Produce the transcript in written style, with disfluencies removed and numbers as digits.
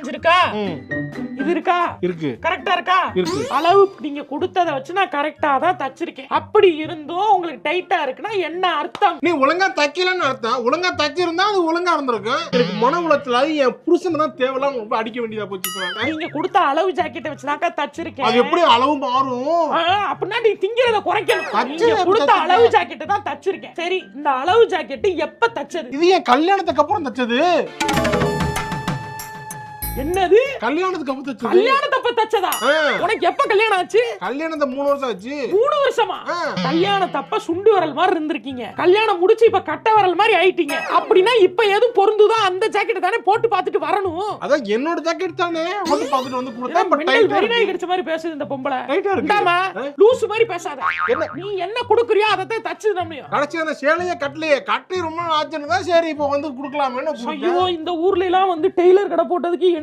அமைஞ்சிருக்கா? இது இருக்கா? இருக்கு. கரெக்டா இருக்கா? இருக்கு. அளவு நீங்க கொடுத்ததை வச்சு நான் கரெக்டா தான் தச்சிருக்கேன். அப்படி இருந்தும் உங்களுக்கு டைட்டா இருக்குன்னா என்ன அர்த்தம்? நீ ஒழுங்கா தைக்கலன்னு அர்த்தம். ஒழுங்கா தைச்சிருந்தா அது ஒழுங்கா இருந்திருக்கும். எனக்கு மன உளைச்சல் ஆகி என் புருஷன் தான் தேவையில்லாம ரொம்ப அடிக்க வேண்டியதா போச்சு. நீங்க கொடுத்த அளவு ஜாக்கெட்டை வச்சுதாக்கா தச்சிருக்கேன். அது எப்படி அளவு மாறும்? அப்படின்னா நீ திங்கிறத குறைக்கணும். தச்சு நீங்க கொடுத்த அளவு ஜாக்கெட்டை தான் தச்சிருக்கேன். சரி, இந்த அளவு ஜாக்கெட் எப்ப தச்சது? இது என் கல்யாணத்துக்கு அப்புறம் தச்சது. என்னது? கல்யாணத்துக்கு அப்புறம் தச்சது. கல்யாணத்தப்ப தச்சதா? உனக்கு எப்ப கல்யாணம் ஆச்சு? கல்யாணத்தை 3 வருஷம் ஆச்சு. 3 வருஷமா? கல்யாணத்தப்ப சுண்டு வரல் மாதிரி இருந்திருக்கீங்க. கல்யாணம் முடிச்சு இப்ப கட்ட வரல் மாதிரி ஆயிட்டீங்க. அப்படின்னா இப்ப எதுவும் பொருந்துதோ அந்த ஜாக்கெட் தானே போட்டு பார்த்துட்டு வரணும். அதான் என்னோட ஜாக்கெட் தானே போட்டு பார்த்துட்டு வந்து கொடுத்தா. பட் மெண்டல் வெறிநாய் கிடைச்ச மாதிரி பேசுது இந்த பொம்பளை. டைட்டா இருக்கு. இந்தாமா லூஸ் மாதிரி பேசாத. நீ என்ன கொடுக்குறியோ அதை தான் தச்சு நம்மையும். கடைசி அந்த சேலையே கட்டி ரொம்ப நாள் ஆச்சுன்னு தான் சரி இப்போ வந்து கொடுக்கலாமேன்னு. ஐயோ, இந்த ஊர்ல எல்லாம் வந்து டெய்லர் கடை போட்டதுக்கு